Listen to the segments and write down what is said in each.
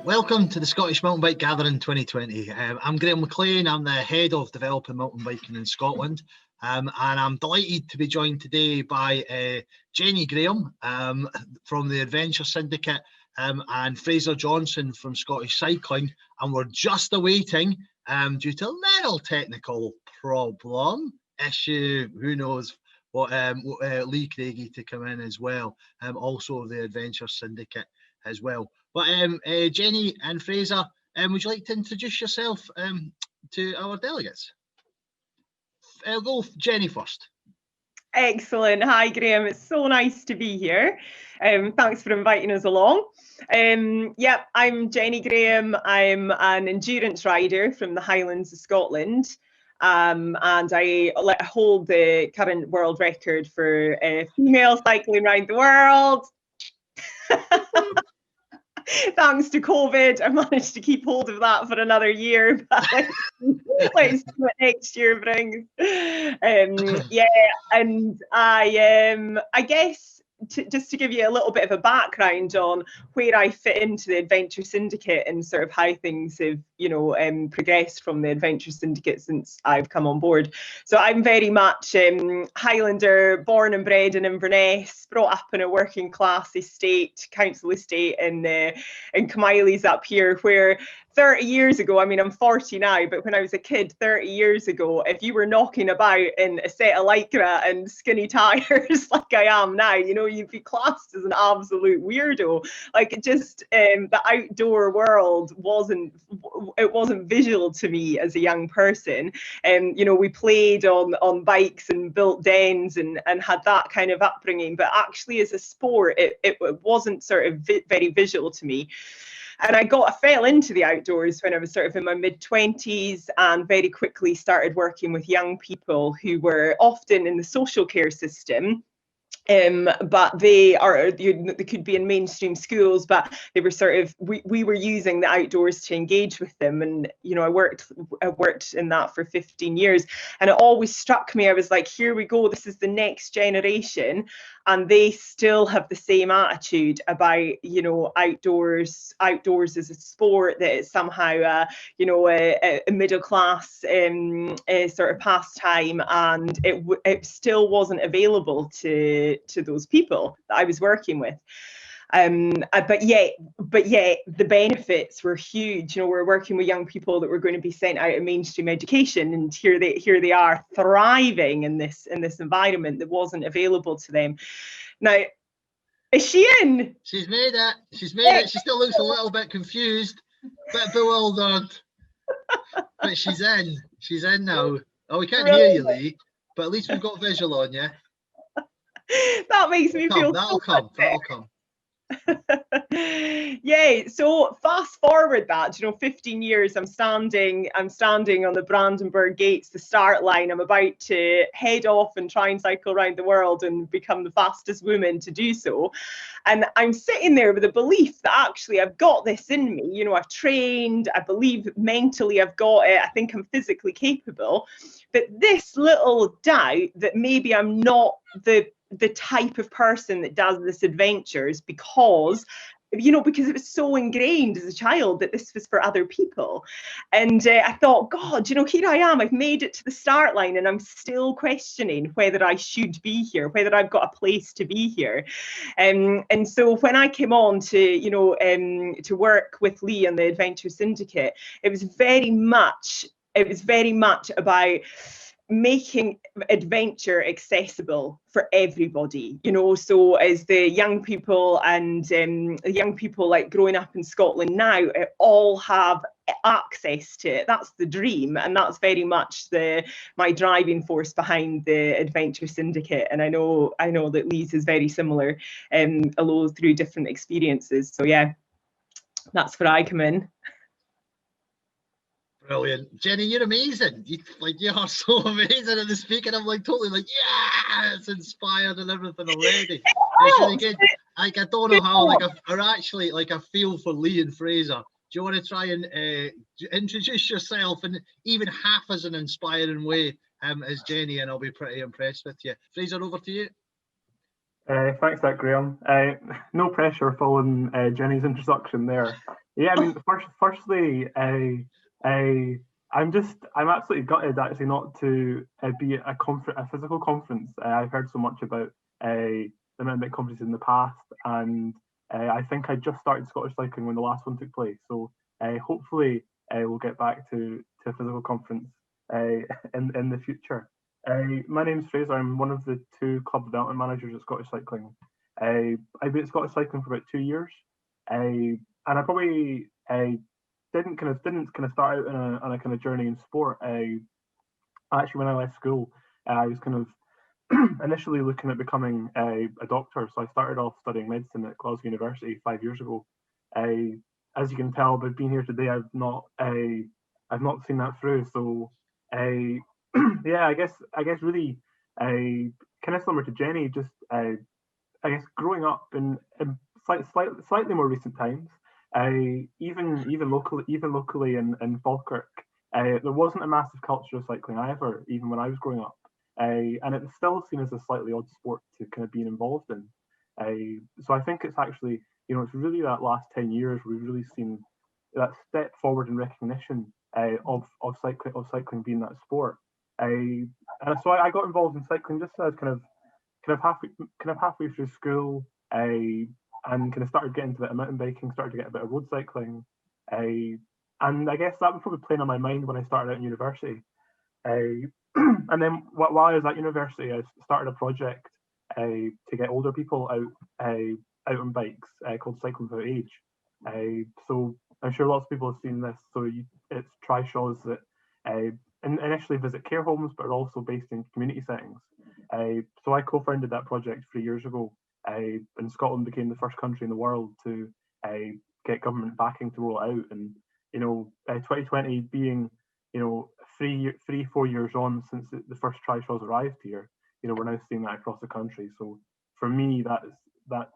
Welcome to the Scottish Mountain Bike Gathering 2020. I'm Graham McLean. I'm the head of developing mountain biking in Scotland, and I'm delighted to be joined today by Jenny Graham from the Adventure Syndicate and Fraser Johnson from Scottish Cycling, and we're just awaiting, due to a little technical problem issue, who knows what, Lee Craigie to come in as well, also of the Adventure Syndicate as well. But Jenny and Fraser, would you like to introduce yourself to our delegates? I'll go Jenny first. Excellent. Hi, Graham. It's so nice to be here. Thanks for inviting us along. Yep, I'm Jenny Graham. I'm an endurance rider from the Highlands of Scotland. And I hold the current world record for female cycling around the world. Thanks to COVID, I managed to keep hold of that for another year, but let's see what next year brings. Yeah, and I guess just to give you a little bit of a background on where I fit into the Adventure Syndicate and sort of how things have, progressed from the Adventure Syndicate since I've come on board. So I'm very much Highlander, born and bred in Inverness, brought up in a working class estate, council estate in Camiley's up here, where 30 years ago, I mean, I'm 40 now, but when I was a kid 30 years ago, if you were knocking about in a set of Lycra and skinny tires like I am now, you'd be classed as an absolute weirdo. Like, just the outdoor world wasn't visual to me as a young person. We played on bikes and built dens and had that kind of upbringing, but actually as a sport, it wasn't sort of very visual to me. And I fell into the outdoors when I was sort of in my mid-20s, and very quickly started working with young people who were often in the social care system. But they could be in mainstream schools, but they were sort of, we were using the outdoors to engage with them. And, I worked in that for 15 years, and it always struck me. I was like, here we go, this is the next generation. And they still have the same attitude about, outdoors as a sport, that it's somehow, a middle class sort of pastime, and it still wasn't available to those people that I was working with. But yet the benefits were huge. We're working with young people that were going to be sent out of mainstream education, and here they are thriving in this environment that wasn't available to them. Now, is she in? She's made it. She still looks a little bit confused, a bit bewildered, but she's in. She's in now. Oh, we can't hear you, Lee, but at least we've got visual on you. That makes me feel. That'll come. Yeah, so fast forward that, 15 years, I'm standing on the Brandenburg Gates, the start line. I'm about to head off and try and cycle around the world and become the fastest woman to do so. And I'm sitting there with a belief that actually I've got this in me. I've trained, I believe mentally I've got it, I think I'm physically capable. But this little doubt that maybe I'm not the type of person that does this adventures, because it was so ingrained as a child that this was for other people. And I thought, God, here I am, I've made it to the start line, and I'm still questioning whether I should be here, whether I've got a place to be here. And so when I came on to work with Lee and the Adventure Syndicate, it was very much about making adventure accessible for everybody, so as the young people and young people like growing up in Scotland now all have access to it. That's the dream, and that's very much my driving force behind the Adventure Syndicate. And I know that Lee's is very similar, although through different experiences. So yeah, that's where I come in. Brilliant. Jenny, you're amazing. You are so amazing at the speaking. I'm totally yeah, it's inspired and everything already. It's really good. I don't know how, I feel for Lee and Fraser. Do you want to try and introduce yourself in even half as an inspiring way as Jenny, and I'll be pretty impressed with you. Fraser, over to you. Thanks, that Graham. No pressure following Jenny's introduction there. Yeah, I mean, firstly, I'm absolutely gutted actually not to be at a physical conference. I've heard so much about the Mountain Bike conferences in the past, and I think I just started Scottish cycling when the last one took place. So hopefully we'll get back to a physical conference in the future. My name's Fraser. I'm one of the two club development managers at Scottish Cycling. I've been at Scottish Cycling for about 2 years, and I probably didn't kind of start out on a kind of journey in sport. Actually, when I left school, I was kind of initially looking at becoming a doctor. So I started off studying medicine at Glasgow University 5 years ago. As you can tell by being here today, I've not seen that through. So yeah, I guess really kind of similar to Jenny, just I guess growing up in slightly more recent times, even locally in Falkirk, there wasn't a massive culture of cycling either, even when I was growing up, and it's still seen as a slightly odd sport to kind of be involved in. So I think it's actually, it's really that last 10 years we've really seen that step forward in recognition of cycling being that sport. And so I got involved in cycling just as kind of halfway through school, and kind of started getting into a bit of mountain biking, started to get a bit of road cycling, and I guess that was probably playing on my mind when I started out in university. And then while I was at university, I started a project to get older people out on bikes called Cycling Without Age. So I'm sure lots of people have seen this. So it's trishaws that initially visit care homes, but are also based in community settings. So I co-founded that project 3 years ago, and Scotland became the first country in the world to get government backing to roll it out. And 2020 being 4 years on since the first trishaws arrived here, we're now seeing that across the country. So for me, that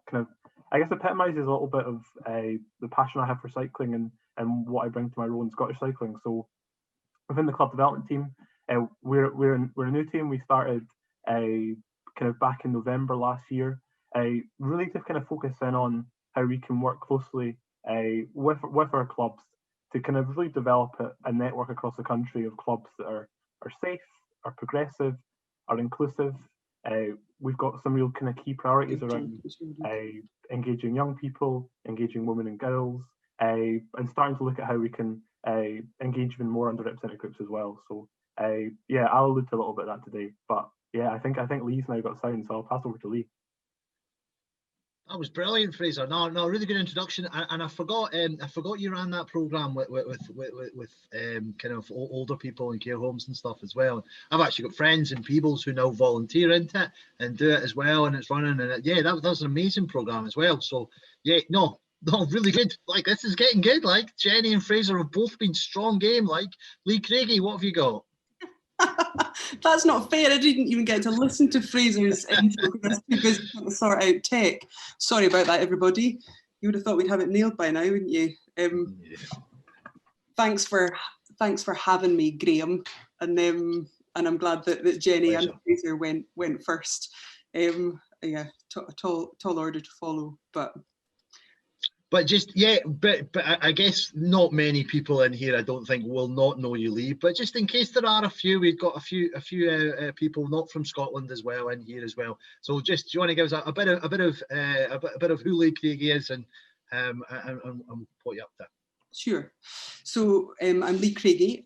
kind of, I guess, epitomizes a little bit of the passion I have for cycling and what I bring to my role in Scottish cycling. So within the club development team, we're a new team. We started kind of back in November last year, really to kind of focus in on how we can work closely with our clubs to kind of really develop a network across the country of clubs that are safe, are progressive, are inclusive. We've got some real kind of key priorities around engaging young people, engaging women and girls, and starting to look at how we can engage even more underrepresented groups as well. So yeah, I'll allude to a little bit of that today. But yeah, I think Lee's now got sound, so I'll pass over to Lee. That was brilliant, Fraser. No, really good introduction. And I forgot you ran that program with kind of older people in care homes and stuff as well. I've actually got friends in Peebles who now volunteer into it and do it as well, and it's running. And yeah, that was an amazing program as well. So yeah, no, really good. Like, this is getting good. Like, Jenny and Fraser have both been strong game. Like, Lee, Craigie, what have you got? That's not fair. I didn't even get to listen to Fraser's intro because I was too busy trying to sort out tech. Sorry about that, everybody. You would have thought we'd have it nailed by now, wouldn't you? Thanks for having me, Graham. And I'm glad that Jenny and Fraser went first. Yeah, tall order to follow, But just, yeah, but I guess not many people in here, I don't think, will not know you, Lee. But just in case there are a few, we've got a few people not from Scotland as well in here as well. So just, do you want to give us a bit of who Lee Craigie is and what you're up to? Sure. So I'm Lee Craigie.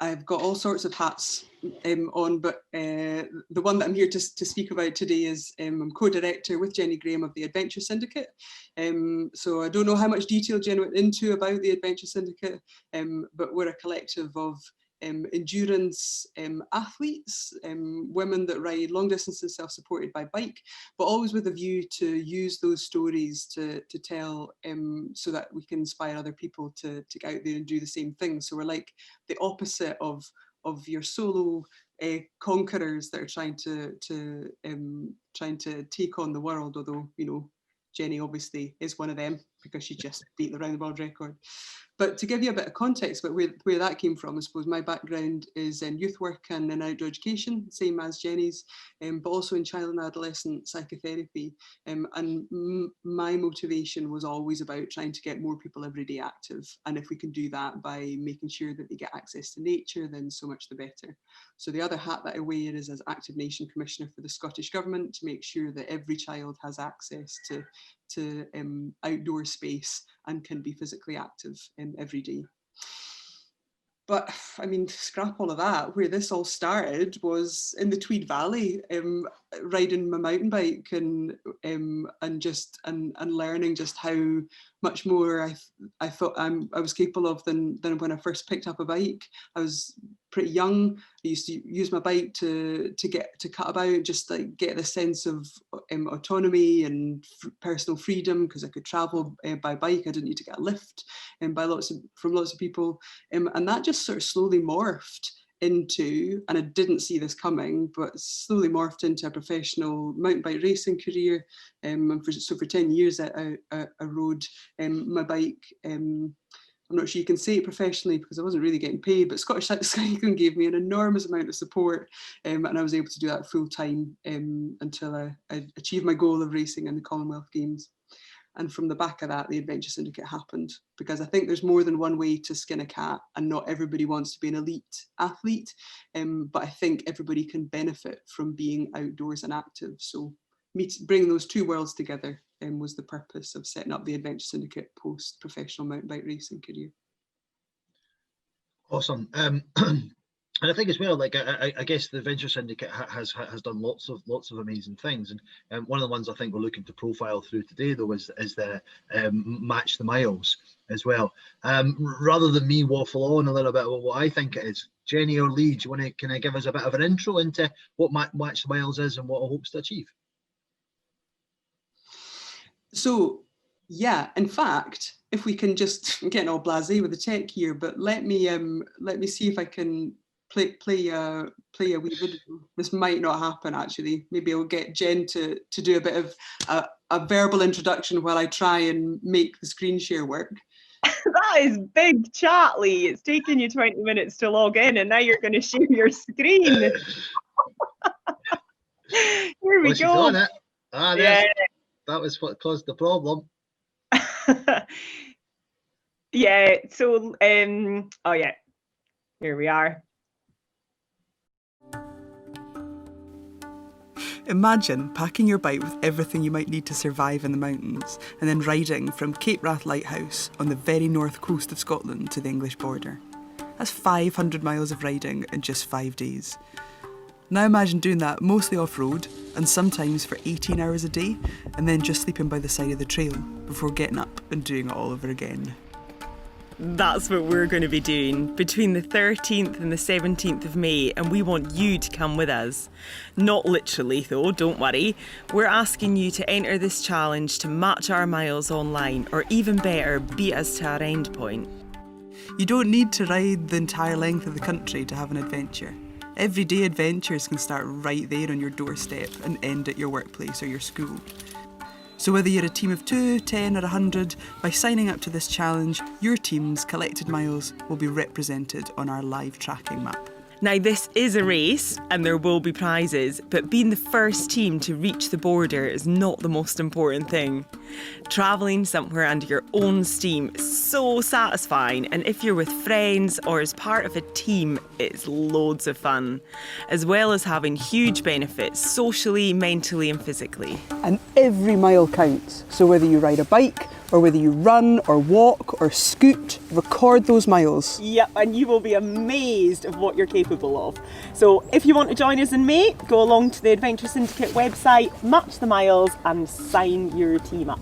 I've got all sorts of hats on, but the one that I'm here to speak about today is I'm co-director with Jenny Graham of the Adventure Syndicate. So I don't know how much detail Jenny went into about the Adventure Syndicate, but we're a collective of endurance athletes, women that ride long distances self-supported by bike, but always with a view to use those stories to tell so that we can inspire other people to get out there and do the same thing. So we're like the opposite of your solo conquerors that are trying to take on the world, although Jenny obviously is one of them. because she just beat the round the world record. But to give you a bit of context about where that came from, I suppose my background is in youth work and in outdoor education, same as Jenny's, but also in child and adolescent psychotherapy. And my motivation was always about trying to get more people every day active. And if we can do that by making sure that they get access to nature, then so much the better. So the other hat that I wear is as Active Nation Commissioner for the Scottish Government to make sure that every child has access to outdoor space and can be physically active every day. But I mean, scrap all of that. Where this all started was in the Tweed Valley, riding my mountain bike and learning just how much more I thought I was capable of than when I first picked up a bike. I was pretty young. I used to use my bike to cut about, just like get the sense of autonomy and personal freedom, because I could travel by bike. I didn't need to get a lift from lots of people, and that just sort of slowly morphed into, and I didn't see this coming, but slowly morphed into a professional mountain bike racing career. So for 10 years I rode my bike. I'm not sure you can say it professionally because I wasn't really getting paid, but Scottish Cycling gave me an enormous amount of support, and I was able to do that full time until I achieved my goal of racing in the Commonwealth Games. And from the back of that, the Adventure Syndicate happened, because I think there's more than one way to skin a cat, and not everybody wants to be an elite athlete, but I think everybody can benefit from being outdoors and active. So bringing those two worlds together was the purpose of setting up the Adventure Syndicate post-professional mountain bike racing career. Awesome. And I think as well, like I guess the Adventure Syndicate has done lots of amazing things, and one of the ones I think we're looking to profile through today, though, is the Match the Miles as well. Rather than me waffle on a little bit about what I think it is, Jenny or Lee, do you want to kind of give us a bit of an intro into what Match the Miles is and what it hopes to achieve? So, yeah, in fact, if we can just get all blasé with the tech here, but let me see if I can play a wee video. This might not happen actually. Maybe I'll get Jen to do a bit of a verbal introduction while I try and make the screen share work. That is big chat, Lee. It's taken you 20 minutes to log in, and now you're going to share your screen. Here we go. Yeah. That was what caused the problem. Yeah, so oh yeah, here we are. Imagine packing your bike with everything you might need to survive in the mountains, and then riding from Cape Wrath Lighthouse on the very north coast of Scotland to the English border. That's 500 miles of riding in just 5 days. Now imagine doing that mostly off-road, and sometimes for 18 hours a day, and then just sleeping by the side of the trail before getting up and doing it all over again. That's what we're going to be doing between the 13th and the 17th of May, and we want you to come with us. Not literally though, don't worry. We're asking you to enter this challenge to match our miles online, or even better, beat us to our end point. You don't need to ride the entire length of the country to have an adventure. Everyday adventures can start right there on your doorstep and end at your workplace or your school. So whether you're a team of 2, 10 or 100, by signing up to this challenge, your team's collected miles will be represented on our live tracking map. Now this is a race and there will be prizes, but being the first team to reach the border is not the most important thing. Travelling somewhere under your own steam is so satisfying, and if you're with friends or as part of a team, it's loads of fun, as well as having huge benefits socially, mentally and physically. And every mile counts, so whether you ride a bike or whether you run or walk or scoot, record those miles. Yep, and you will be amazed of what you're capable of. So if you want to join us in May, go along to the Adventure Syndicate website, match the miles and sign your team up.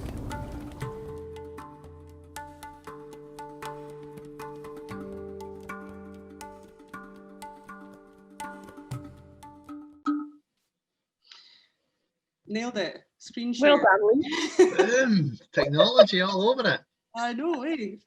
Nailed it. Screen share. Well done, Lee. Boom! Technology all over it. I know, eh?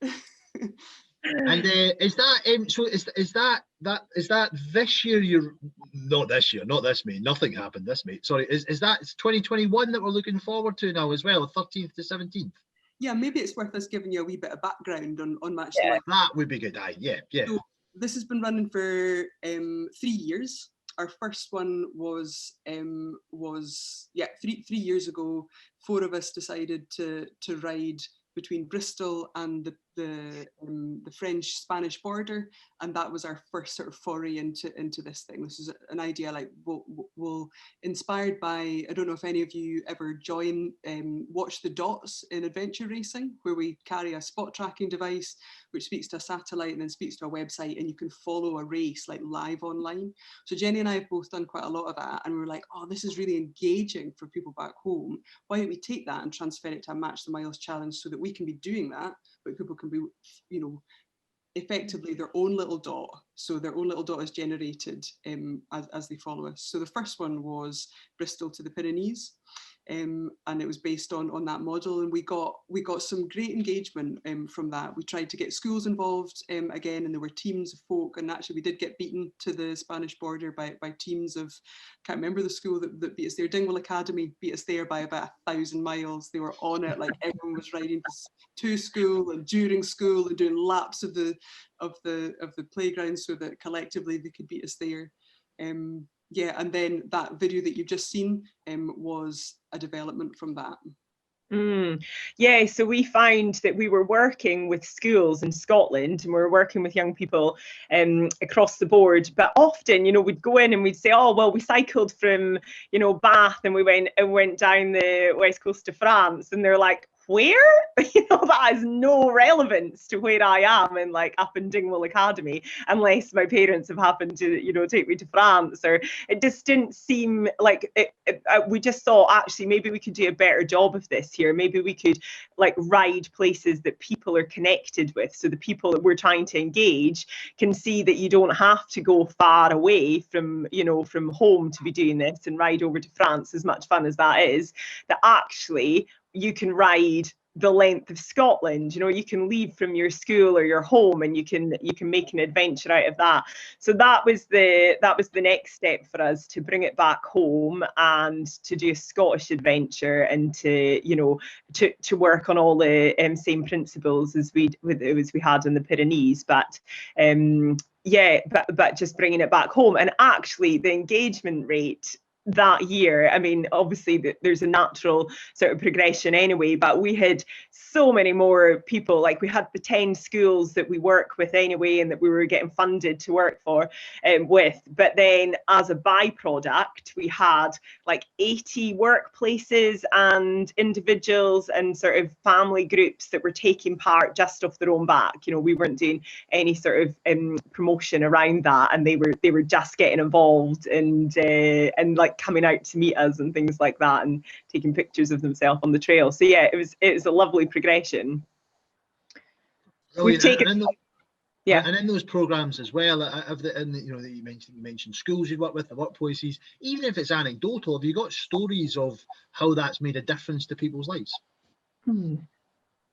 And is that so? Is that this year? You're not this year, not this May. Nothing happened this May. Sorry, is that 2021 that we're looking forward to now as well, 13th to 17th? Yeah, maybe it's worth us giving you a wee bit of background on Match the Yeah. Miles. That would be good. Aye, yeah. So this has been running for 3 years. Our first one was 3 years ago. 4 of us decided to ride between Bristol and the French-Spanish border, and that was our first sort of foray into this thing. This is an idea like we'll inspired by, I don't know if any of you ever watch the dots in adventure racing, where we carry a spot tracking device which speaks to a satellite and then speaks to a website, and you can follow a race like live online. So Jenny and I have both done quite a lot of that, and we were like, oh, this is really engaging for people back home. Why don't we take that and transfer it to a Match the Miles challenge so that we can be doing that, but people can be, effectively their own little dot. So their own little dot is generated as they follow us. So the first one was Bristol to the Pyrenees. And it was based on that model, and we got some great engagement from that. We tried to get schools involved again, and there were teams of folk, and actually we did get beaten to the Spanish border by teams of, can't remember the school that beat us there. Dingwall Academy beat us there by about 1,000 miles. They were on it, like everyone was riding to school and during school and doing laps of the playground so that collectively they could beat us there. Yeah, and then that video that you've just seen was a development from that. Yeah, so we found that we were working with schools in Scotland, and we were working with young people across the board. But often, we'd go in and we'd say, oh, well, we cycled from, Bath, and we went down the west coast of France, and they're like, where? That has no relevance to where I am in up in Dingwall Academy, unless my parents have happened to, take me to France. Or it just didn't seem like it. We just thought, actually, maybe we could do a better job of this here. Maybe we could ride places that people are connected with, so the people that we're trying to engage can see that you don't have to go far away from, from home to be doing this and ride over to France, as much fun as that is, that actually you can ride the length of Scotland. You can leave from your school or your home, and you can make an adventure out of that. So that was the next step for us, to bring it back home and to do a Scottish adventure, and to to work on all the same principles as we had in the Pyrenees, but but just bringing it back home. And actually the engagement rate that year, I mean, obviously there's a natural sort of progression anyway, but we had so many more people. We had the 10 schools that we work with anyway, and that we were getting funded to work with. But then as a byproduct, we had 80 workplaces and individuals and sort of family groups that were taking part just off their own back. We weren't doing any sort of promotion around that, and they were just getting involved and coming out to meet us and things like that, and taking pictures of themselves on the trail. So yeah, it was a lovely progression. We've taken, and in those programs as well, you mentioned schools you work with, the workplaces, even if it's anecdotal, have you got stories of how that's made a difference to people's lives?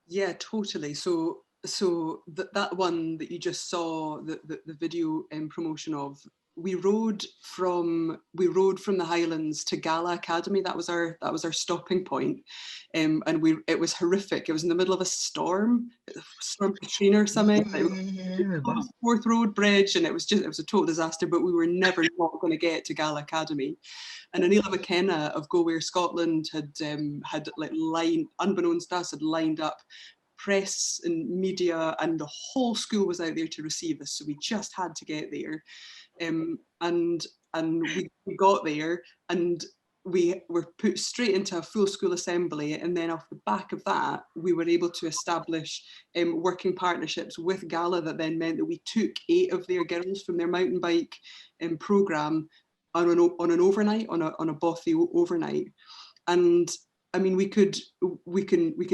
Yeah, totally. So that one that you just saw, the video promotion of, we rode from the Highlands to Gala Academy. That was our stopping point, and it was horrific. It was in the middle of a storm Katrina or something. It was Fourth Road Bridge, and it was a total disaster. But we were never not going to get to Gala Academy. And Anila McKenna of Go Where Scotland had unbeknownst to us, had lined up press and media, and the whole school was out there to receive us. So we just had to get there. And we got there, and we were put straight into a full school assembly, and then off the back of that we were able to establish working partnerships with Gala, that then meant that we took 8 of their girls from their mountain bike programme on an overnight, on a bothy overnight. And I mean, we can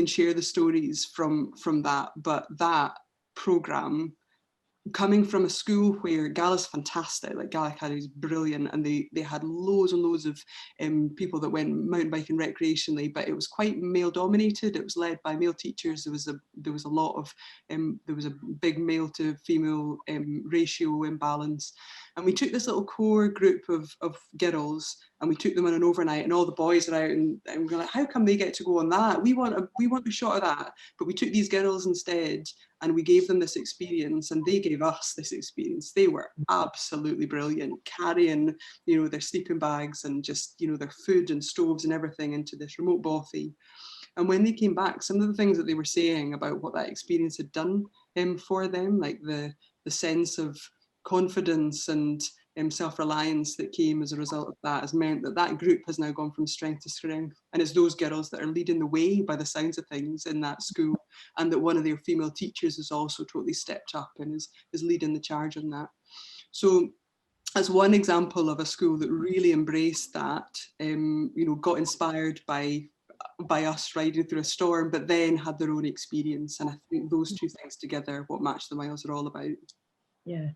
share the stories from that, but that programme, coming from a school where Gala's fantastic, Gala Academy is brilliant, and they had loads and loads of people that went mountain biking recreationally, but it was quite male dominated. It was led by male teachers. There was a big male to female ratio imbalance, and we took this little core group of girls and we took them on an overnight, and all the boys are out, and we were like, how come they get to go on that? We want a shot of that. But we took these girls instead, and we gave them this experience, and they gave us this experience. They were absolutely brilliant, carrying, you know, their sleeping bags and just, you know, their food and stoves and everything into this remote bothy. And when they came back, some of the things that they were saying about what that experience had done for them, like the sense of confidence and self-reliance that came as a result of that, has meant that that group has now gone from strength to strength. And it's those girls that are leading the way by the sounds of things in that school, and that one of their female teachers has also totally stepped up and is leading the charge on that. So as one example of a school that really embraced that, you know, got inspired by us riding through a storm, but then had their own experience. And I think those two things together, what Match the Miles are all about. Yeah.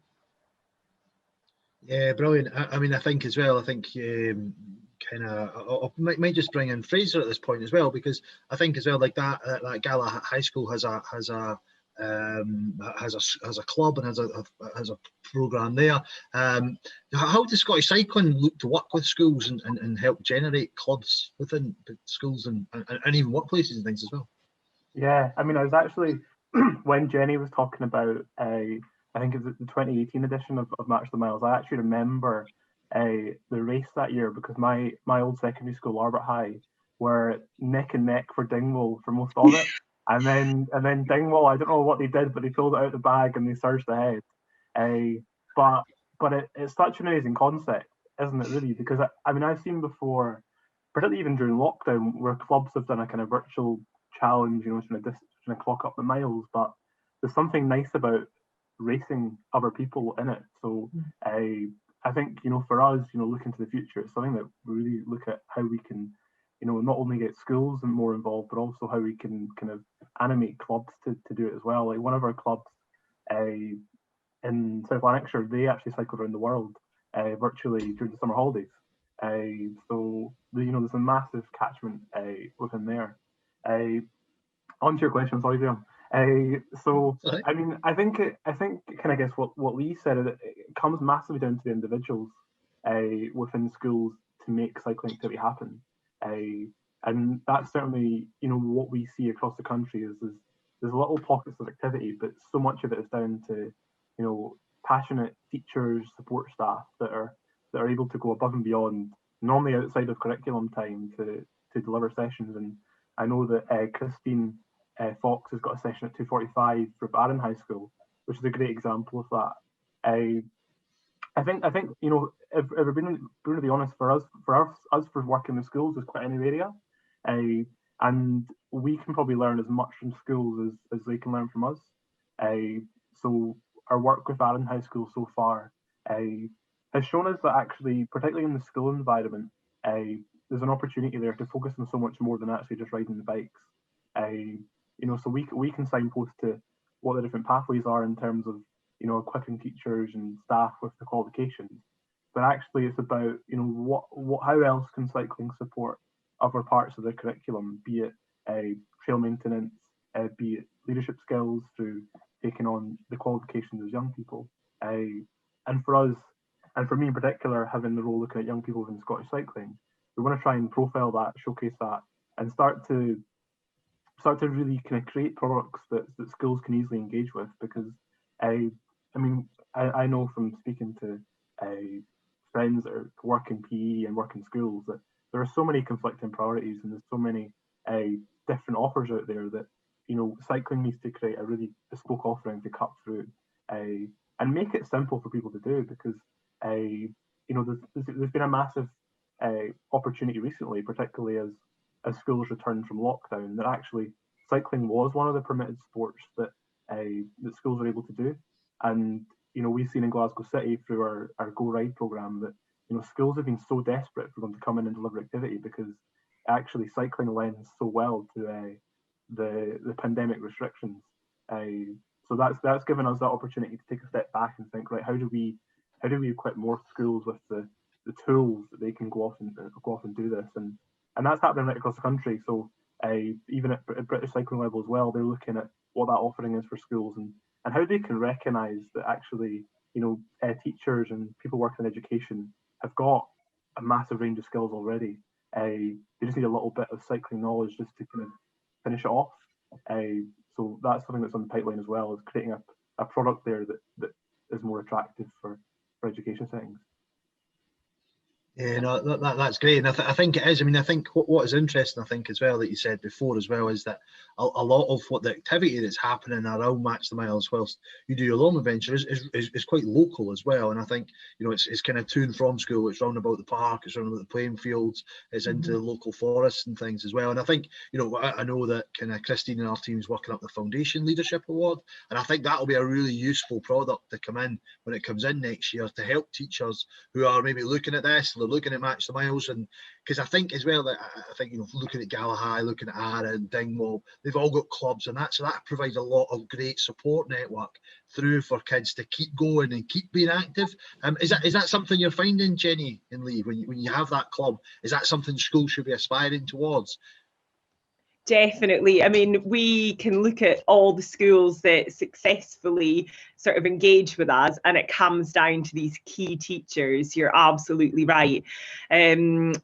Yeah, brilliant. I mean, I think as well, I think kind of might just bring in Fraser at this point as well, because I think as well, like that Gala High School has a club and has a programme there. How does Scottish Cycling look to work with schools and help generate clubs within schools and even workplaces and things as well? Yeah, I mean, I was actually when Jenny was talking about I think it was the 2018 edition of Match the Miles, I actually remember the race that year, because my old secondary school, Arbert High, were neck and neck for Dingwall for most of it. And then Dingwall, I don't know what they did, but they pulled it out of the bag and they surged ahead. But it's such an amazing concept, isn't it, really? Because I mean, I've seen before, particularly even during lockdown, where clubs have done a kind of virtual challenge, you know, trying to clock up the miles. But there's something nice about racing other people in it. So I think, you know, for us, you know, looking to the future, it's something that we really look at how we can, you know, not only get schools and more involved, but also how we can kind of animate clubs to do it as well. Like one of our clubs in South Lanarkshire, they actually cycle around the world virtually during the summer holidays. So you know, there's a massive catchment within there. On to your question, sorry, Graham. So I mean, I think kind of guess what Lee said, it comes massively down to the individuals within schools to make cycling activity happen. And that's certainly, you know, what we see across the country is there's little pockets of activity, but so much of it is down to, you know, passionate teachers, support staff that are able to go above and beyond, normally outside of curriculum time, to deliver sessions. And I know that Christine Fox has got a session at 2:45 for Barron High School, which is a great example of that. I think you know, if we're being really honest, for us for working with schools is quite a new area, and we can probably learn as much from schools as they can learn from us. So our work with Barron High School so far has shown us that actually, particularly in the school environment, there's an opportunity there to focus on so much more than actually just riding the bikes. You know, so we can signpost to what the different pathways are in terms of, you know, equipping teachers and staff with the qualifications. But actually, it's about, you know, how else can cycling support other parts of the curriculum, be it trail maintenance, be it leadership skills through taking on the qualifications as young people. And for us, and for me in particular, having the role looking at young people within Scottish cycling, we want to try and profile that, showcase that, and start to really kind of create products that schools can easily engage with. Because I know from speaking to friends that work in PE and work in schools that there are so many conflicting priorities and there's so many different offers out there that, you know, cycling needs to create a really bespoke offering to cut through and make it simple for people to do. Because you know, there's been a massive opportunity recently, particularly as schools returned from lockdown, that actually cycling was one of the permitted sports that schools are able to do. And, you know, we've seen in Glasgow City through our Go Ride programme that, you know, schools have been so desperate for them to come in and deliver activity because actually cycling lends so well to the pandemic restrictions. So that's given us that opportunity to take a step back and think, right, how do we equip more schools with the tools that they can go off and do this, and that's happening right across the country. So even at British cycling level as well, they're looking at what that offering is for schools and how they can recognise that actually, you know, teachers and people working in education have got a massive range of skills already. They just need a little bit of cycling knowledge just to kind of finish it off. So that's something that's on the pipeline as well, is creating a product there that is more attractive for education settings. Yeah, no, that's great, and I think it is. I mean, I think what is interesting, I think as well, that you said before as well, is that a lot of what the activity that's happening around Match the Miles whilst you do your own adventure is quite local as well. And I think, you know, it's kind of to and from school, it's round about the park, it's round about the playing fields, it's into the local forests and things as well. And I think, you know, I know that kind of Christine and our team is working up the Foundation Leadership Award, and I think that'll be a really useful product to come in when it comes in next year to help teachers who are maybe looking at this, looking at Match the Miles. And because I think as well that I think, you know, looking at Galahad, looking at Ara and Dingwall, they've all got clubs and that, so that provides a lot of great support network through for kids to keep going and keep being active. Is that something you're finding, Jenny and Lee, when you have that club? Is that something schools should be aspiring towards? Definitely. I mean, we can look at all the schools that successfully sort of engage with us, and it comes down to these key teachers. You're absolutely right. And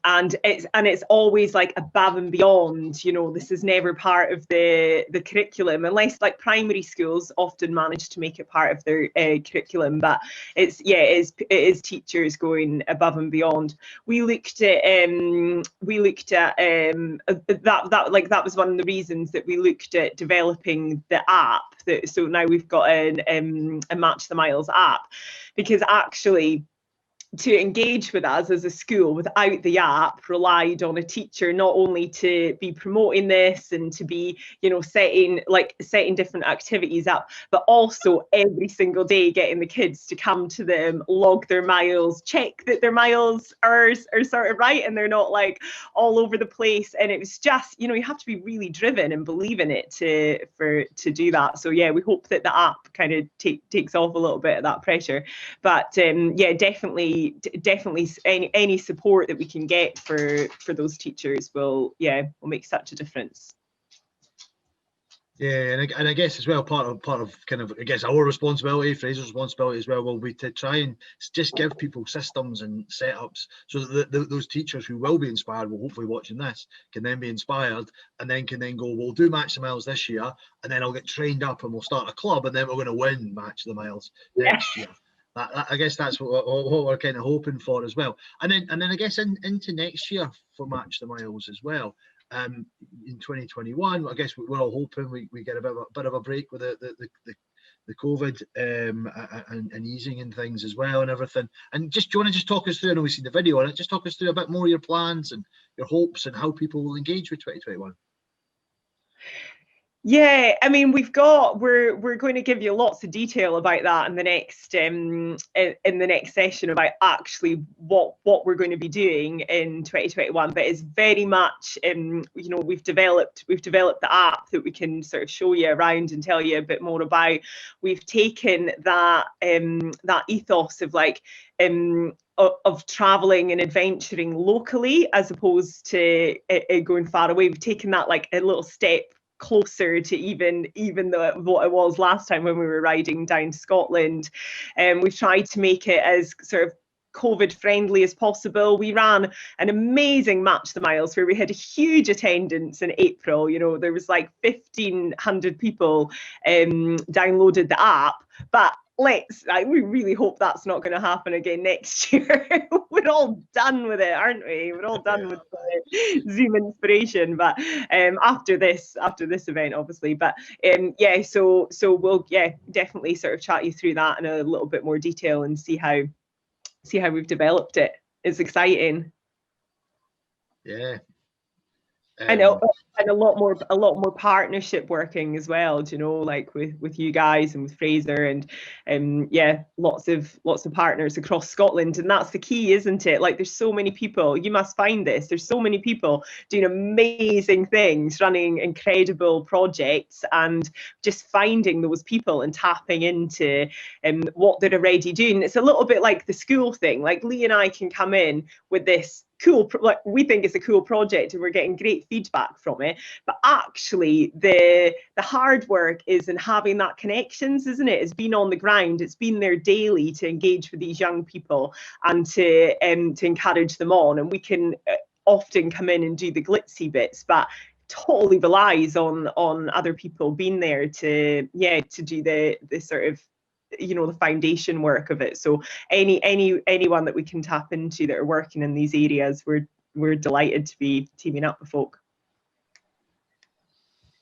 it's always like above and beyond, you know, this is never part of the curriculum, unless like primary schools often manage to make it part of their curriculum. But it is teachers going above and beyond. We looked at that was one of the reasons that we looked at developing the app. So now we've got a Match the Miles app, because actually to engage with us as a school without the app relied on a teacher not only to be promoting this and to be, you know, setting different activities up, but also every single day getting the kids to come to them, log their miles, check that their miles are sort of right and they're not like all over the place. And it was just, you know, you have to be really driven and believe in it to do that. So yeah, we hope that the app kind of takes off a little bit of that pressure. But yeah, definitely any support that we can get for those teachers will make such a difference. Yeah, and I guess as well, part of kind of, I guess, our responsibility, Fraser's responsibility as well, will be to try and just give people systems and setups so that those teachers who will be inspired, will hopefully watching this, can then be inspired and then can then go, we'll do Match the Miles this year, and then I'll get trained up and we'll start a club, and then we're going to win Match the Miles next year. I guess that's what we're kind of hoping for as well. And then I guess into next year for Match the Miles as well. In 2021, I guess we're all hoping we get a bit of a break with the COVID and easing and things as well and everything. And do you want to just talk us through? I know we've seen the video on it. Just talk us through a bit more of your plans and your hopes and how people will engage with 2021. Yeah, I mean, we're going to give you lots of detail about that in the next in the next session about actually what we're going to be doing in 2021. But it's very much you know, we've developed the app that we can sort of show you around and tell you a bit more about. We've taken that ethos of like of traveling and adventuring locally as opposed to going far away. We've taken that like a little step closer to even what it was last time when we were riding down to Scotland. And we've tried to make it as sort of COVID friendly as possible. We ran an amazing Match the Miles where we had a huge attendance in April. You know, there was like 1,500 people downloaded the app, but we really hope that's not going to happen again next year. We're all done with it, aren't we? We're all done with Zoom inspiration. But after this event, obviously. But so we'll definitely sort of chat you through that in a little bit more detail and see how we've developed it. It's exciting. Yeah. And a lot more partnership working as well, you know, like with you guys and with Fraser and lots of partners across Scotland. And that's the key, isn't it? Like, there's so many people, you must find this, there's so many people doing amazing things, running incredible projects, and just finding those people and tapping into what they're already doing. It's a little bit like the school thing. Like, Lee and I can come in with this cool, like we think it's a cool project and we're getting great feedback from it, but actually the hard work is in having that connections, isn't it? It's been on the ground, it's been there daily to engage with these young people and to encourage them on. And we can often come in and do the glitzy bits, but totally relies on other people being there to do the sort of, you know, the foundation work of it. So anyone that we can tap into that are working in these areas, we're delighted to be teaming up with folk.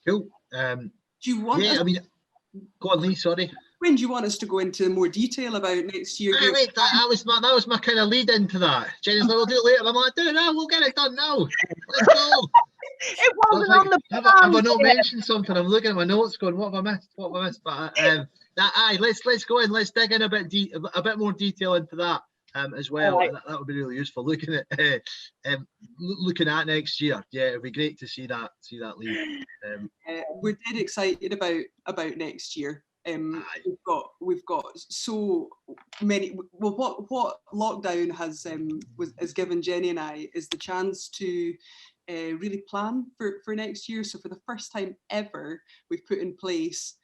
Cool. Do you want us, I mean, go on, Lee, sorry. when do you want us to go into more detail about next year? Wait, that was my kind of lead into that. Jenny's like, we'll do it later. I'm like, do it now, we'll get it done now. Let's go. It wasn't on the have I not mentioned something? I'm looking at my notes going, what have I missed? What have I missed? But let's go in, let's dig in a bit more detail into that as well. Right. That would be really useful. Looking at next year, yeah, it'd be great to see that lead. We're dead excited about next year. We've got so many. Well, what lockdown has given Jenny and I is the chance to really plan for next year. So for the first time ever, we've put in place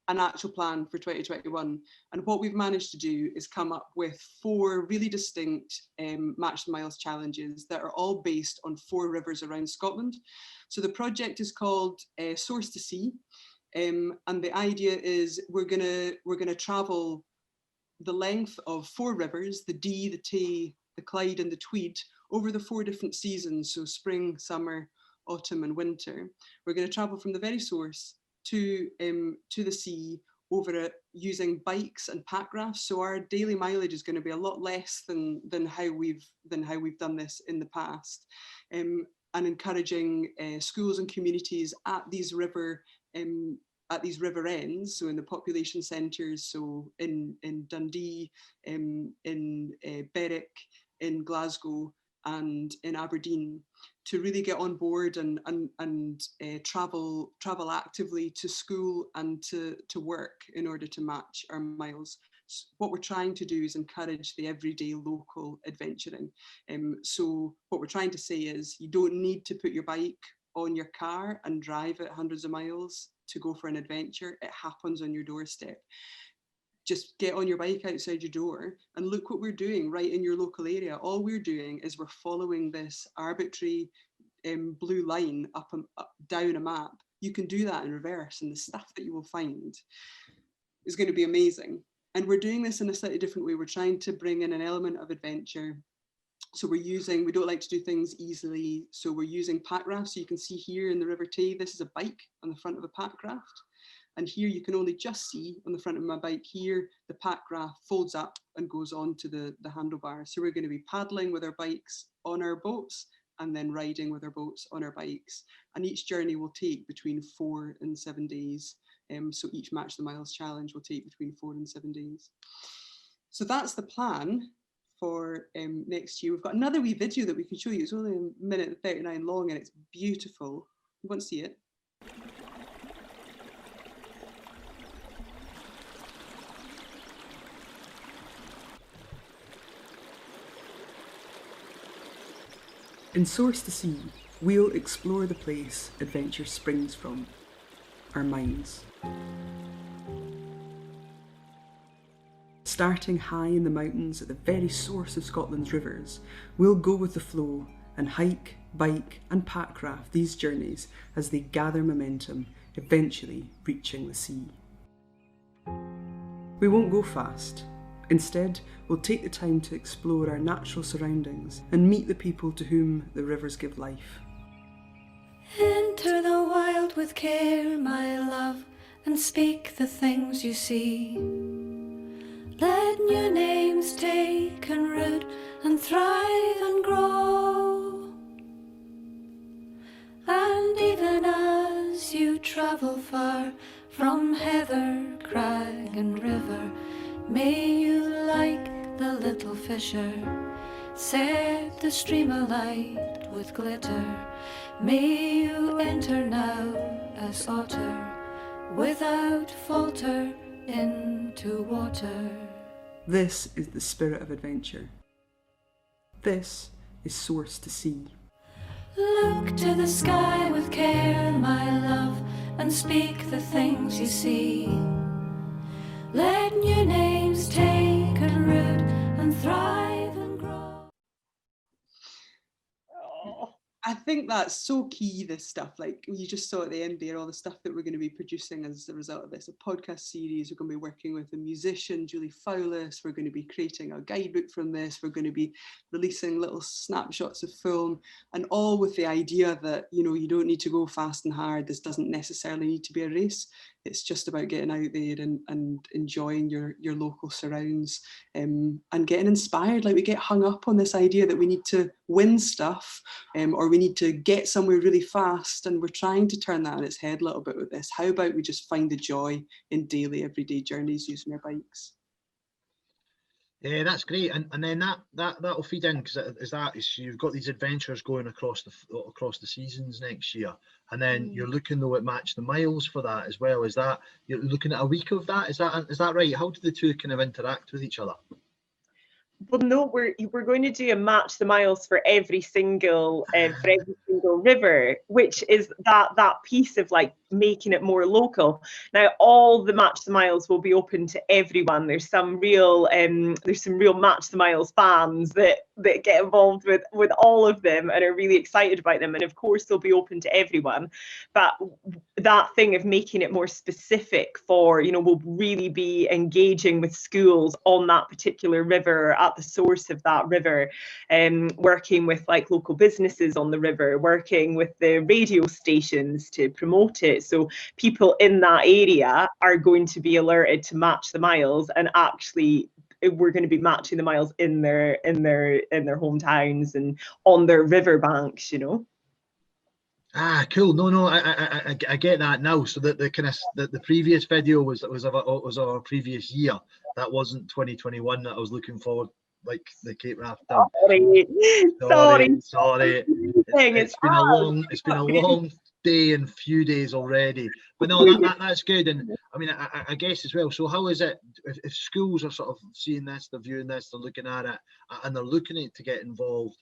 an actual plan for 2021. And what we've managed to do is come up with 4 really distinct Match the Miles challenges that are all based on 4 rivers around Scotland. So the project is called Source to Sea. And the idea is we're gonna travel the length of 4 rivers, the Dee, the Tay, the Clyde and the Tweed, over the 4 different seasons, so spring, summer, autumn and winter. We're going to travel from the very source to the sea over it using bikes and pack rafts. So our daily mileage is going to be a lot less than how we've done this in the past, and encouraging schools and communities at these river ends, so in the population centres, so in Dundee, in Berwick, in Glasgow and in Aberdeen, to really get on board and travel actively to school and to work in order to match our miles. So what we're trying to do is encourage the everyday local adventuring. So what we're trying to say is you don't need to put your bike on your car and drive it hundreds of miles to go for an adventure. It happens on your doorstep. Just get on your bike outside your door and look what we're doing right in your local area. All we're doing is we're following this arbitrary blue line up down a map. You can do that in reverse, and the stuff that you will find is going to be amazing. And we're doing this in a slightly different way. We're trying to bring in an element of adventure. So we don't like to do things easily. So we're using pack rafts. So you can see here in the River Tay, this is a bike on the front of a pack raft. And here you can only just see on the front of my bike here, the pack raft folds up and goes on to the handlebars. So we're going to be paddling with our bikes on our boats and then riding with our boats on our bikes. And each journey will take between 4 and 7 days. So each Match the Miles challenge will take between 4 and 7 days. So that's the plan for next year. We've got another wee video that we can show you. It's only 1:39 long and it's beautiful. You want to see it? In Source to Sea, we'll explore the place adventure springs from, our minds. Starting high in the mountains at the very source of Scotland's rivers, we'll go with the flow and hike, bike and pack raft these journeys as they gather momentum, eventually reaching the sea. We won't go fast. Instead, we'll take the time to explore our natural surroundings and meet the people to whom the rivers give life. Enter the wild with care, my love, and speak the things you see. Let new names take and root and thrive and grow. And even as you travel far from heather, crag and river, may you, like the little fisher, set the stream alight with glitter. May you enter now as otter, without falter, into water. This is the spirit of adventure. This is Source to Sea. Look to the sky with care, my love, and speak the things you see. Let new names take a root and thrive and grow. I think that's so key, this stuff. Like you just saw at the end there, all the stuff that we're going to be producing as a result of this, a podcast series. We're going to be working with a musician, Julie Fowlis. We're going to be creating a guidebook from this. We're going to be releasing little snapshots of film, and all with the idea that, you know, you don't need to go fast and hard. This doesn't necessarily need to be a race. It's just about getting out there and enjoying your local surrounds, and getting inspired. Like we get hung up on this idea that we need to win stuff, or we need to get somewhere really fast, and we're trying to turn that on its head a little bit with this. How about we just find the joy in daily, everyday journeys using our bikes? Yeah, that's great, and then that'll feed in, because you've got these adventures going across the seasons next year, and then you're looking though at Match the Miles for that as well. Is that you're looking at a week of that? Is that right? How do the two kind of interact with each other? Well, no, we're going to do a Match the Miles for every single river, which is that piece of like making it more local. Now, all the Match the Miles will be open to everyone. There's some real Match the Miles fans that get involved with all of them and are really excited about them, and of course they'll be open to everyone. But that thing of making it more specific for, you know, we'll really be engaging with schools on that particular river, at the source of that river, working with like local businesses on the river, working with the radio stations to promote it. So people in that area are going to be alerted to Match the Miles, and actually we're going to be matching the miles in their hometowns and on their riverbanks, you know. Ah, cool. No, I get that now. So that the previous video was our previous year. That wasn't 2021 that I was looking forward, like the Cape Wrath down. Sorry. It's been a long day and few days already. But no, that's good. And I mean, I guess as well. So how is it if schools are sort of seeing this, they're viewing this, they're looking at it, and they're looking to get involved,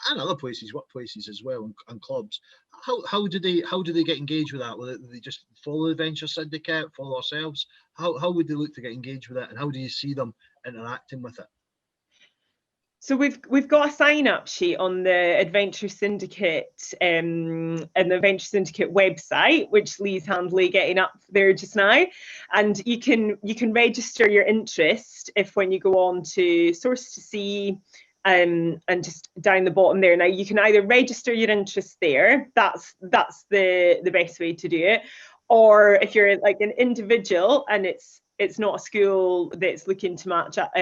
and other places, workplaces as well, and clubs? How do they get engaged with that? Will they just follow Adventure Syndicate, follow ourselves? How would they look to get engaged with it, and how do you see them interacting with it? So we've got a sign-up sheet on the Adventure Syndicate and the Adventure Syndicate website, which Lee's handily getting up there just now, and you can register your interest if when you go on to Source to Sea, and just down the bottom there. Now you can either register your interest there. That's the best way to do it, or if you're like an individual and it's not a school that's looking to match up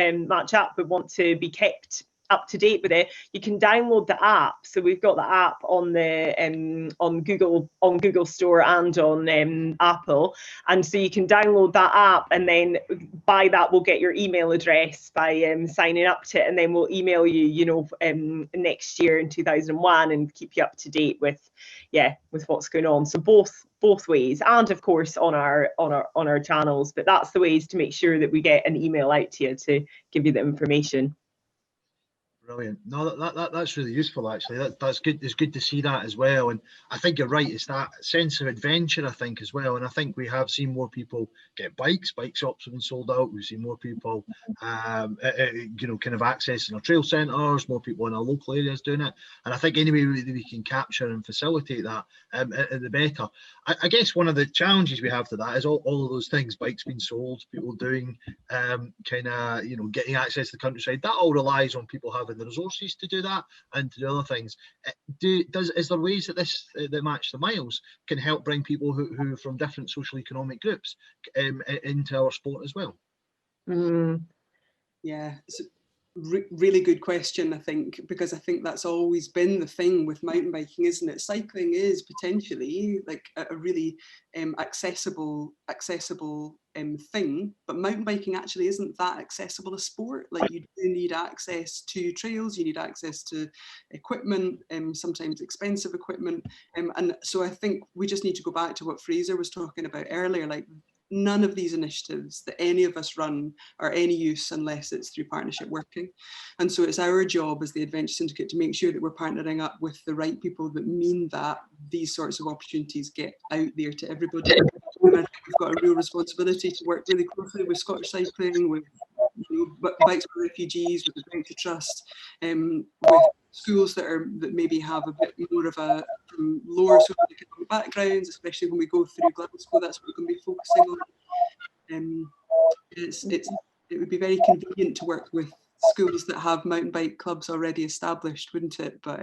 but want to be kept up to date with it, you can download the app. So we've got the app on the on Google Store and on Apple, and so you can download that app, and then by that we'll get your email address by signing up to it, and then we'll email you, next year in 2001, and keep you up to date with what's going on. So both ways, and of course on our channels, but that's the ways to make sure that we get an email out to you to give you the information. Brilliant. No, that's really useful, actually. That's good. It's good to see that as well. And I think you're right. It's that sense of adventure, I think, as well. And I think we have seen more people get bikes. Bike shops have been sold out. We've seen more people, kind of accessing our trail centres, more people in our local areas doing it. And I think any way we can capture and facilitate that, the better. I guess one of the challenges we have to that is all of those things, bikes being sold, people doing getting access to the countryside. That all relies on people having the resources to do that and to do other things. Is there ways that that Match the Miles can help bring people who from different social economic groups into our sport as well? Yeah, it's a really good question, I think, because I think that's always been the thing with mountain biking, isn't it? Cycling is potentially like a really accessible thing, but mountain biking actually isn't that accessible a sport. Like, you do need access to trails, you need access to equipment, sometimes expensive equipment, and so I think we just need to go back to what Fraser was talking about earlier. Like, none of these initiatives that any of us run are any use unless it's through partnership working. And so it's our job as the Adventure Syndicate to make sure that we're partnering up with the right people that mean that these sorts of opportunities get out there to everybody. And I think we've got a real responsibility to work really closely with Scottish Cycling, with Bikes for Refugees, with the Adventure Trust, with schools that maybe have a bit more of a from lower socioeconomic backgrounds, especially when we go through Glasgow. That's what we're going to be focusing on. It would be very convenient to work with schools that have mountain bike clubs already established, wouldn't it? But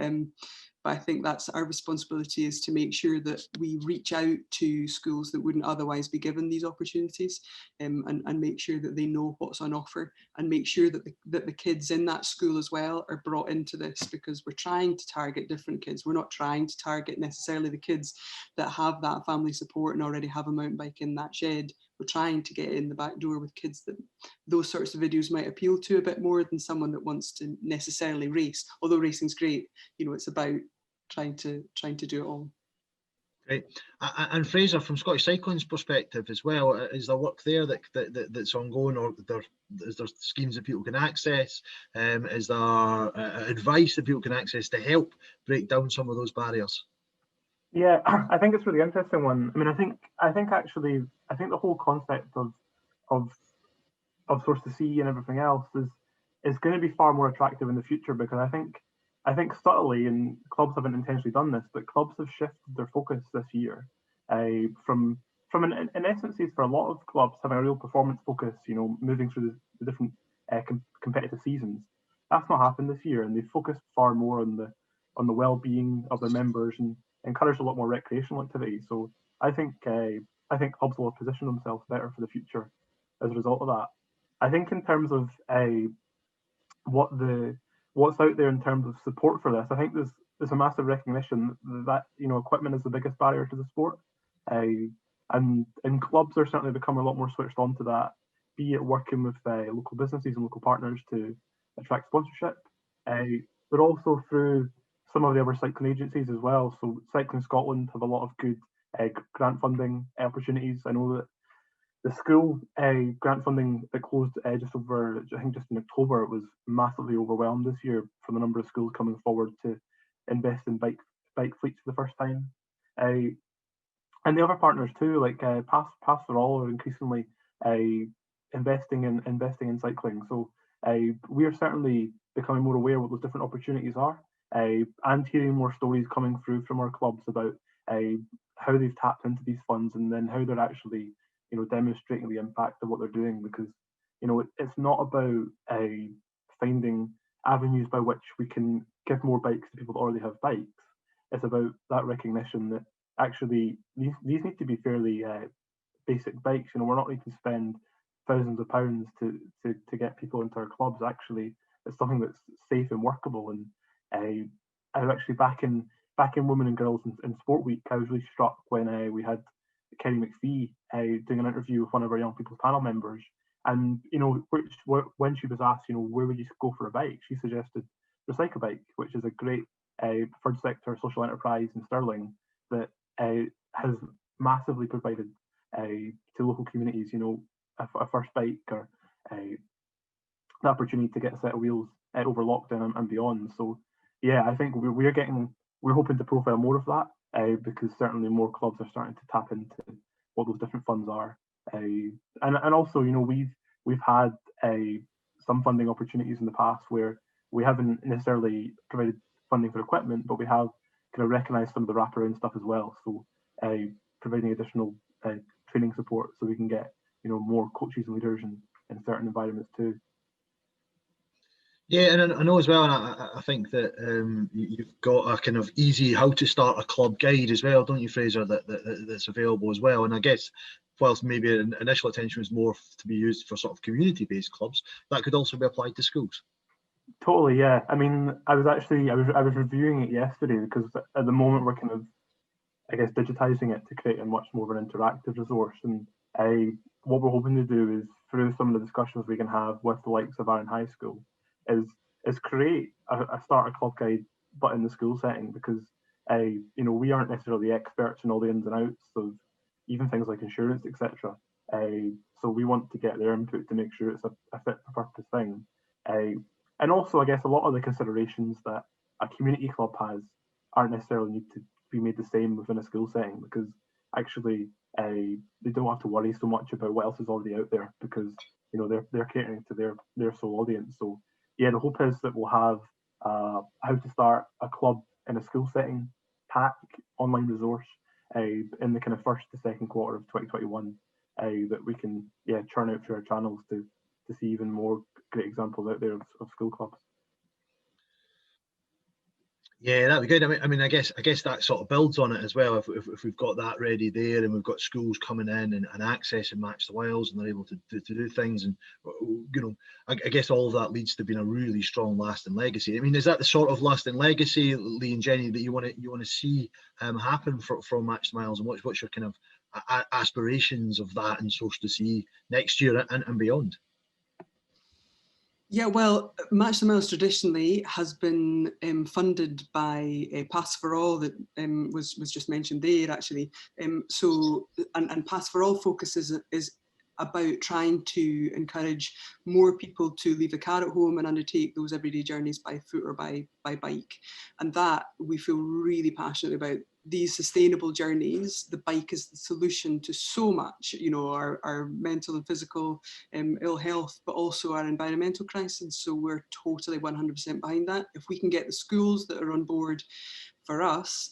I think that's our responsibility, is to make sure that we reach out to schools that wouldn't otherwise be given these opportunities, and make sure that they know what's on offer, and make sure that the kids in that school as well are brought into this, because we're trying to target different kids. We're not trying to target necessarily the kids that have that family support and already have a mountain bike in that shed. We're trying to get in the back door with kids that those sorts of videos might appeal to a bit more than someone that wants to necessarily race. Although racing's great, it's about trying to do it all. Great. And Fraser, from Scottish Cycling's perspective as well, is there work there that's ongoing, or is there schemes that people can access? Is there advice that people can access to help break down some of those barriers? Yeah, I think it's a really interesting one. I mean, I think the whole concept of Source to Sea and everything else is going to be far more attractive in the future, because I think subtly, and clubs haven't intentionally done this, but clubs have shifted their focus this year from in essence, for a lot of clubs having a real performance focus, moving through the different competitive seasons. That's not happened this year, and they've focused far more on the well-being of their members and encouraged a lot more recreational activity. So I think clubs will position themselves better for the future as a result of that. I think in terms of what's out there in terms of support for this, I think there's a massive recognition that equipment is the biggest barrier to the sport, and clubs are certainly becoming a lot more switched on to that, be it working with local businesses and local partners to attract sponsorship, but also through some of the other cycling agencies as well. So Cycling Scotland have a lot of good grant funding opportunities. I know that the school grant funding that closed just in October, it was massively overwhelmed this year from the number of schools coming forward to invest in bike fleets for the first time. And the other partners too, like Pass for All, are increasingly investing in cycling. So we are certainly becoming more aware of what those different opportunities are, and hearing more stories coming through from our clubs about how they've tapped into these funds, and then how they're actually demonstrating the impact of what they're doing. Because it's not about finding avenues by which we can give more bikes to people that already have bikes. It's about that recognition that actually these need to be fairly basic bikes. We're not going to spend thousands of pounds to get people into our clubs. Actually, it's something that's safe and workable. And I was actually back in Women and Girls in Sport Week, I was really struck when we had Kerry McPhee doing an interview with one of our young people's panel members, and when she was asked, where would you go for a bike, she suggested Recycle Bike, which is a great third sector social enterprise in Stirling that has massively provided to local communities, a first bike, or the opportunity to get a set of wheels over lockdown and beyond. So yeah, I think we're hoping to profile more of that, because certainly more clubs are starting to tap into what those different funds are, and also we've had some funding opportunities in the past where we haven't necessarily provided funding for equipment, but we have kind of recognised some of the wraparound stuff as well. So providing additional training support so we can get more coaches and leaders in certain environments too. Yeah, and I know as well, and I think that you've got a kind of easy how to start a club guide as well, don't you, Fraser, that's available as well. And I guess whilst maybe an initial attention was more to be used for sort of community-based clubs, that could also be applied to schools. Totally, yeah. I mean, I was reviewing it yesterday, because at the moment we're kind of, I guess, digitizing it to create a much more of an interactive resource. And what we're hoping to do is, through some of the discussions we can have with the likes of Arran High School, is create a starter club guide, but in the school setting, because we aren't necessarily experts in all the ins and outs of even things like insurance, etc. So we want to get their input to make sure it's a fit for purpose thing. And also, I guess a lot of the considerations that a community club has aren't necessarily need to be made the same within a school setting, because actually they don't have to worry so much about what else is already out there, because they're catering to their sole audience. So yeah, the hope is that we'll have how to start a club in a school setting pack online resource in the kind of first to second quarter of 2021 that we can churn out through our channels to see even more great examples out there of school clubs. Yeah, that'd be good. I mean, I guess that sort of builds on it as well. If we've got that ready there, and we've got schools coming in and accessing Match the Wilds, and they're able to do things, and I guess all of that leads to being a really strong lasting legacy. I mean, is that the sort of lasting legacy, Lee and Jenny, that you want to see happen from Match the Wilds, and what's your kind of aspirations of that and source to see next year and beyond? Yeah, well, Match the Miles traditionally has been funded by Pass for All, that was just mentioned there, actually. So Pass for All focuses is about trying to encourage more people to leave the car at home and undertake those everyday journeys by foot or by bike. And that we feel really passionate about. These sustainable journeys, the bike is the solution to so much, our mental and physical ill health, but also our environmental crisis. So we're totally 100% behind that. If we can get the schools that are on board for us,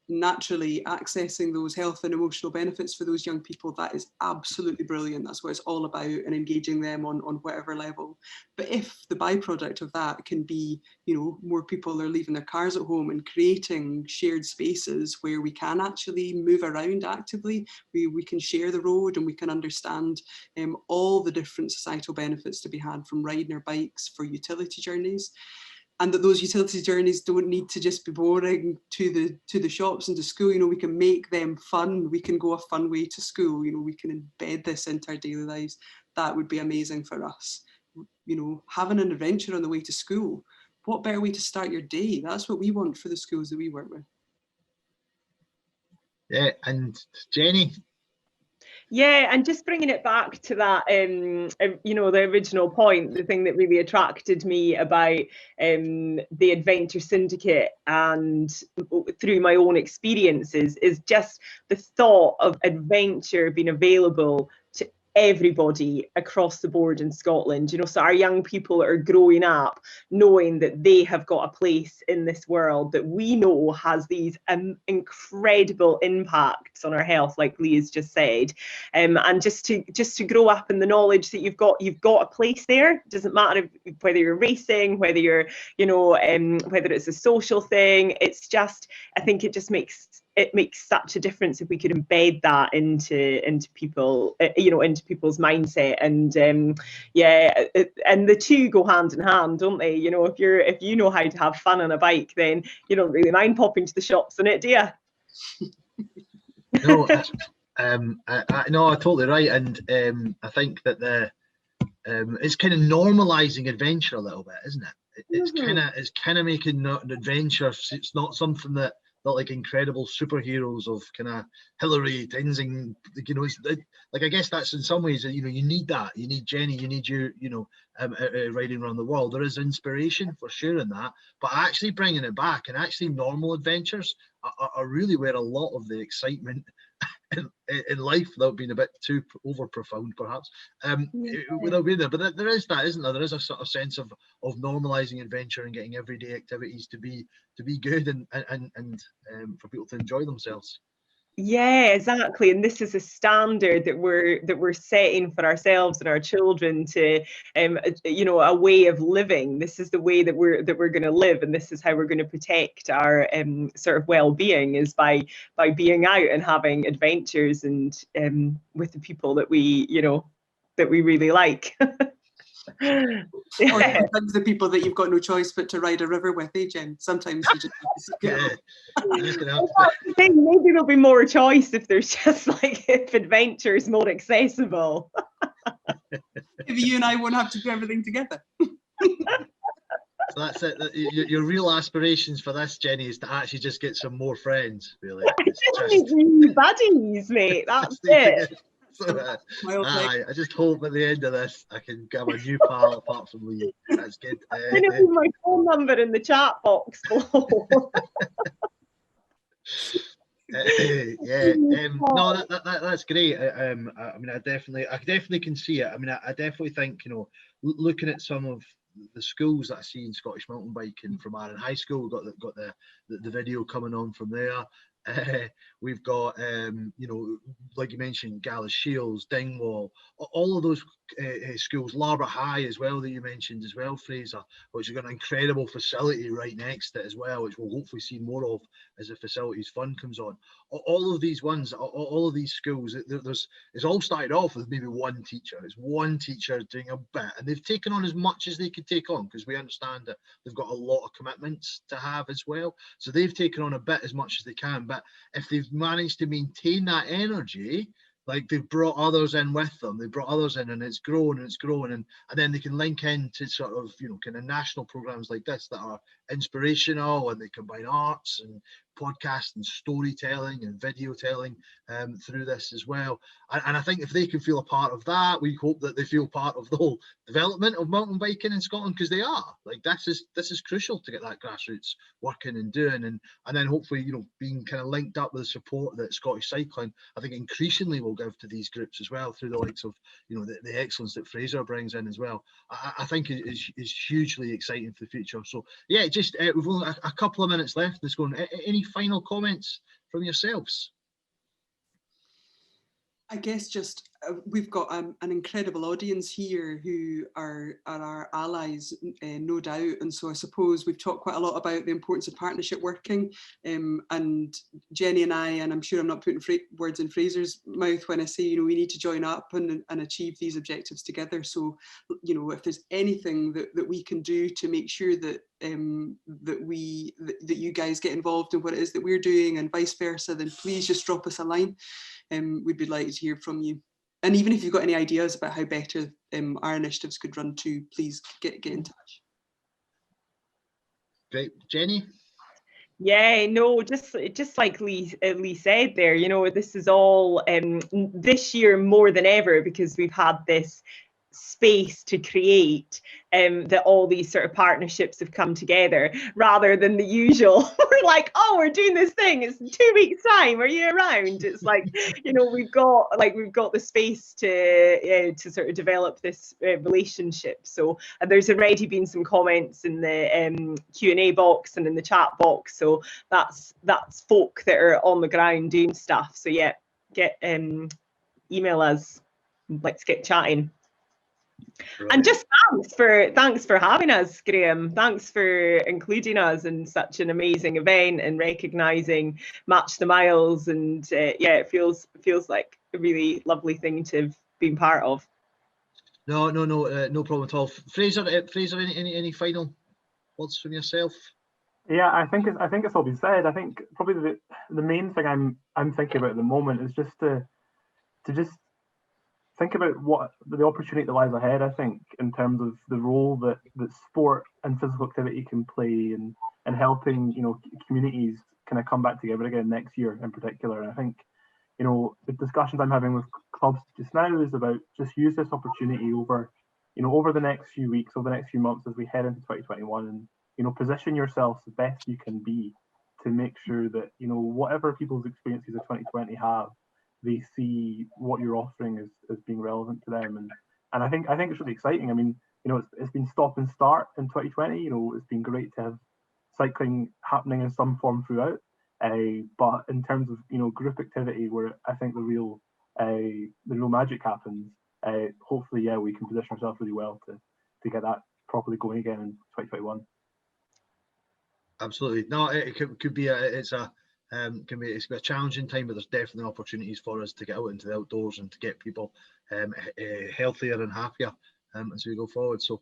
naturally accessing those health and emotional benefits for those young people, that is absolutely brilliant. That's what it's all about, and engaging them on whatever level. But if the byproduct of that can be, more people are leaving their cars at home and creating shared spaces where we can actually move around actively, we can share the road, and we can understand all the different societal benefits to be had from riding our bikes for utility journeys. And that those utility journeys don't need to just be boring to the shops and to school. We can make them fun. We can go a fun way to school. We can embed this into our daily lives. That would be amazing for us. Having an adventure on the way to school. What better way to start your day? That's what we want for the schools that we work with. Yeah, and Jenny. Yeah, and just bringing it back to that, the original point, the thing that really attracted me about the Adventure Syndicate and through my own experiences is just the thought of adventure being available to everybody across the board in Scotland. So our young people are growing up knowing that they have got a place in this world that we know has these incredible impacts on our health, like Lee has just said, and just to grow up in the knowledge that you've got a place there. It doesn't matter whether you're racing, whether you're whether it's a social thing. It's just, I think it just makes such a difference if we could embed that into people, into people's mindset. And and the two go hand in hand, don't they? If you know how to have fun on a bike, then you don't really mind popping to the shops on it, do you? No, no, totally right. And I think that it's kind of normalizing adventure a little bit, isn't it? It's kind of making an adventure. It's not something that not like incredible superheroes of kind of Hillary Tenzing, I guess that's in some ways, you need that. You need Jenny, you need you, riding around the world. There is inspiration for sure in that, but actually bringing it back and actually normal adventures are really where a lot of the excitement in life, without being a bit too over profound perhaps, without being there. But there is that, isn't there? There is a sort of sense of normalizing adventure and getting everyday activities to be good and for people to enjoy themselves. Yeah, exactly. And this is a standard that we're setting for ourselves and our children to, a way of living. This is the way that we're going to live, and this is how we're going to protect our sort of well-being, is by being out and having adventures and with the people that we really like. Or sometimes the people that you've got no choice but to ride a river with, Jen. Sometimes you just have to maybe there'll be more choice if there's just if adventure is more accessible. Maybe you and I won't have to do everything together. So that's it. Your real aspirations for this, Jenny, is to actually just get some more friends, really. New buddies, mate. That's it. So, Smile, Peg. I just hope at the end of this I can get a new pal apart from Lee. That's good. I'm going to leave my phone number in the chat box below. Yeah, no, that's great. I mean, I definitely can see it. I mean, I definitely think, you know, looking at some of the schools that I see in Scottish mountain biking from Arran High School, we've got the video coming on from there. We've got, you know, like you mentioned, Gallus Shields, Dingwall, all of those schools, Larbert High as well that you mentioned as well, Fraser, which has got an incredible facility right next to it as well, which we'll hopefully see more of as the facilities fund comes on. All of these ones, all of these schools, it's all started off with maybe one teacher. It's one teacher doing a bit, and they've taken on as much as they could take on, because we understand that they've got a lot of commitments to have as well. So they've taken on a bit as much as they can. But if they've managed to maintain that energy, like they've brought others in with them, they brought others in, and it's grown and it's grown, and then they can link into sort of, you know, kind of national programs like this that are inspirational, and they combine arts and podcast and storytelling and video telling through this as well. And I think if they can feel a part of that, we hope that they feel part of the whole development of mountain biking in Scotland, because they are. Like, this is crucial to get that grassroots working and doing, and then hopefully, you know, being kind of linked up with the support that Scottish Cycling, I think, increasingly will give to these groups as well, through the likes of, you know, the excellence that Fraser brings in as well. I think is hugely exciting for the future. So yeah, just we've only a couple of minutes left. Let's go on. Any final comments from yourselves? I guess just we've got an incredible audience here who are our allies, no doubt. And so I suppose we've talked quite a lot about the importance of partnership working. And Jenny and I, and I'm sure I'm not putting words in Fraser's mouth when I say, you know, we need to join up and achieve these objectives together. So, you know, if there's anything that we can do to make sure that that you guys get involved in what it is that we're doing, and vice versa, then please just drop us a line. We'd be delighted to hear from you. And even if you've got any ideas about how better our initiatives could run too, please get in touch. Great. Jenny? Yeah, no, just like Lee said there, you know, this is all this year more than ever, because we've had this space to create, that all these sort of partnerships have come together, rather than the usual we're like, oh, we're doing this thing, it's 2 weeks time, are you around? It's like, you know, we've got the space to sort of develop this relationship. So there's already been some comments in the Q&A box and in the chat box, so that's folk that are on the ground doing stuff. So yeah, get email us, let's get chatting. Brilliant. And just thanks for having us, Graham. Thanks for including us in such an amazing event and recognising Match the Miles. And yeah, it feels like a really lovely thing to have been part of. No problem at all. Fraser, any final words from yourself? Yeah, I think it's all been said. I think probably the main thing I'm thinking about at the moment is just to just think about what the opportunity that lies ahead. I think in terms of the role that sport and physical activity can play in helping, you know, communities kind of come back together again next year in particular. And I think, you know, the discussions I'm having with clubs just now is about just use this opportunity over the next few weeks, over the next few months as we head into 2021, and, you know, position yourself the best you can be to make sure that, you know, whatever people's experiences of 2020 have, they see what you're offering as being relevant to them. And I think it's really exciting. I mean, you know, it's been stop and start in 2020. You know, it's been great to have cycling happening in some form throughout. But in terms of, you know, group activity, where I think the real magic happens, hopefully, yeah, we can position ourselves really well to get that properly going again in 2021. Absolutely. No, it could be it's a challenging time, but there's definitely opportunities for us to get out into the outdoors and to get people healthier and happier as we go forward. So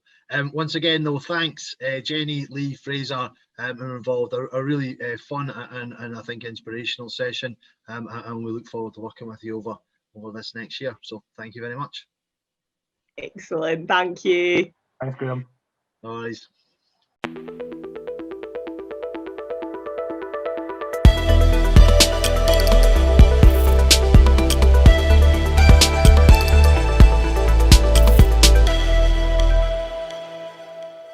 once again, though, thanks Jenny, Lee, Fraser, who are involved. A really fun and I think inspirational session, and we look forward to working with you over this next year. So thank you very much. Excellent, thank you. Thanks, Graham. No worries.